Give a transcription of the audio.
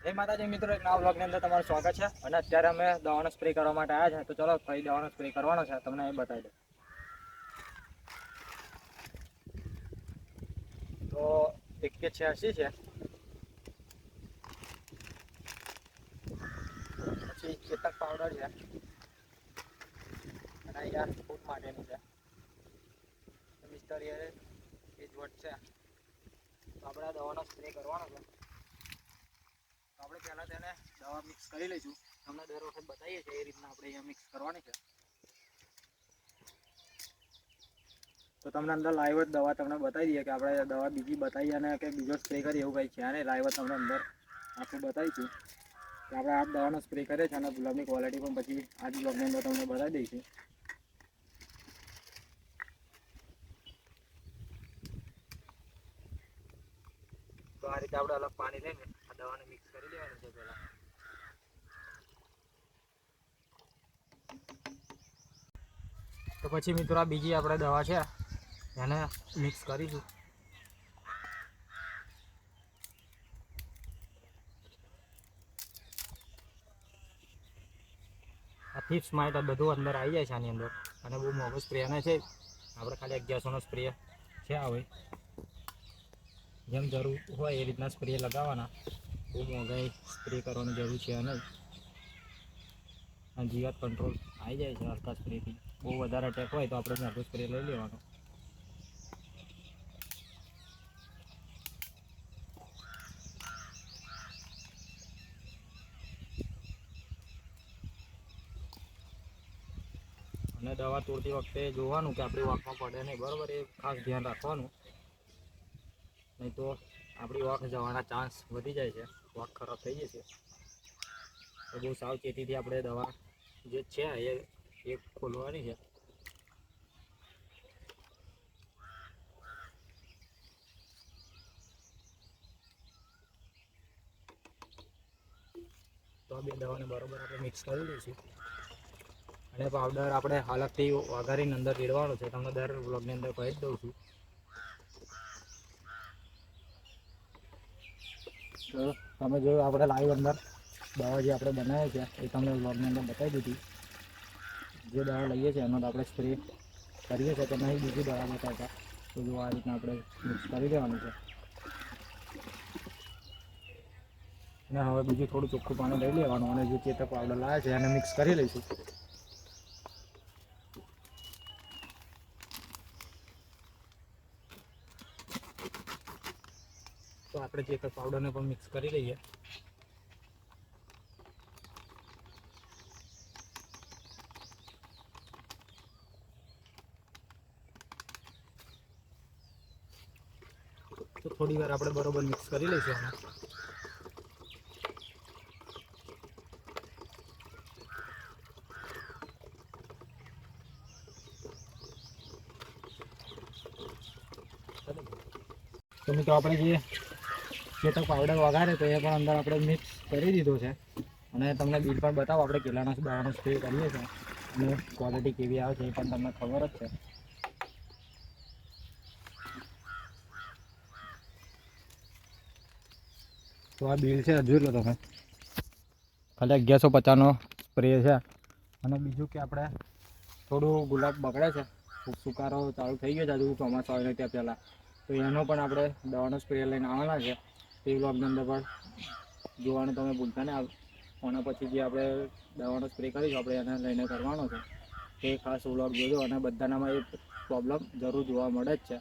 જય માતાજી મિત્રો, એક નવા બ્લોગની અંદર તમારું સ્વાગત છે. અને અત્યારે અમે દવાનો સ્પ્રે કરવા માટે આવ્યા છે. તો ચલો કઈ દવાનો સ્પ્રે કરવાનો છે તમને એ બતાવી દઉં. તો 186 છે, પછી ચેતક પાવડર છે, અને અહીંયા ફૂટ માટેનું છે, મિસ્ટર એ જ વટ છે. તો આપણે આ દવાનો સ્પ્રે કરવાનો છે. આપણે પહેલાં તેને દવા મિક્સ કરી લઈશું. તમને દર વખત બતાવીએ છીએ એ રીતના આપણે અહીંયા મિક્સ કરવાની છે. તો તમને અંદર લાઈવ જ દવા તમને બતાવી દઈએ કે આપણે દવા બીજી બતાવીએ અને કે બીજો સ્પ્રે કરીએ એવું કંઈ છે નહીં. લાઈવ જ તમને અંદર આખું બતાવીશું કે આપણે આ દવાનો સ્પ્રે કરીએ છીએ અને ગુલાબની ક્વોલિટી પણ પછી આ જ બ્લોગની અંદર તમને બતાવી દઈશું. તો આ રીતે આપણે અલગ પાણી લઈને આ દવાને મિક્સ કરી દેવાનું છે પહેલાં. તો પછી મિત્રો આ બીજી આપણે દવા છે એને મિક્સ કરીશું. આ થીપ્સ માઇટ આ બધું અંદર આવી જાય છે આની અંદર, અને બહુ મોંઘો સ્પ્રે અને છે. આપણે ખાલી 1100નો સ્પ્રે છે. આવે જેમ જરૂર હોય એ રીતના સ્પ્રે લગાવવાના. બહુ મોંઘાઈ સ્પ્રે કરવાની જરૂર છે નહીં. અને જીવાત કંટ્રોલ આવી જાય છે હલકા સ્પ્રેથી. બહુ વધારે અટેક હોય તો આપણે મોટો સ્પ્રે લઈ લેવાનો. અને દવા તોડતી વખતે જોવાનું કે આપણી વાંકમાં પડે નહીં, બરાબર? એ ખાસ ધ્યાન રાખવાનું, નહીં તો આપણી વાંક જવાના ચાન્સ વધી જાય છે, વાંક ખરાબ થઈ જશે. તો બહુ સાવચેતીથી આપણે દવા જે છે એ ખોલવાની છે. તો આ બે દવાને બરાબર આપણે મિક્સ કરી દઈશું. અને પાવડર આપણે અલગથી વઘારીને અંદર રેડવાનો છે. તમને દર બ્લોગની અંદર કહી જ દઉં છું. તો તમે જોયું આપણે લાઈવ અંદર દવા જે આપણે બનાવી છે એ તમને બ્લોગની અંદર બતાવી દીધી. જે દવા લઈએ છીએ એનો આપણે સ્પ્રે કરીએ છીએ તો નહીં બીજી દવા બતાવતા. તો જો આ રીતના આપણે મિક્સ કરી દેવાનું છે. અને હવે બીજું થોડું ચોખ્ખું પાણી લઈ લેવાનું અને જે ચેતક પાવડર લાવ્યા છે એને મિક્સ કરી લઈશું. તો આપણે ચેતક પાવડરને પણ મિક્સ કરી લઈએ. તો થોડી વાર આપણે બરોબર મિક્સ કરી લઈશું આમાં. તો મિત્રો આપણે જે ચેતક પાવડર વઘારે તો એ પણ અંદર આપણે મિક્સ કરી દીધો છે. અને તમને બિલ પણ બતાવો આપણે કેટલાના દવાનો સ્પ્રે કરીએ છીએ અને ક્વોલિટી કેવી આવે છે એ પણ તમને ખબર જ છે. તો આ બિલ છે, જોઈ લો તમે. ખાલી 1150નો સ્પ્રે છે. અને બીજું કે આપણે થોડું ગુલાબ બગડે છે, સુકારો ચાલુ થઈ ગયો છે હજુ ચોમાસા આવે ત્યાં પહેલાં. તો એનો પણ આપણે દવાનો સ્પ્રે લઈને આવવાના છે. તે બ્લોગની અંદર પણ જોવાનું તમે ભૂલતા ને. આના પછી જે આપણે દવાનો સ્પ્રે કરીશું આપણે એને લઈને કરવાનો છે. તે ખાસ બ્લોગ જોજો અને બધાનામાં એ પ્રોબ્લેમ જરૂર જોવા મળે જ છે.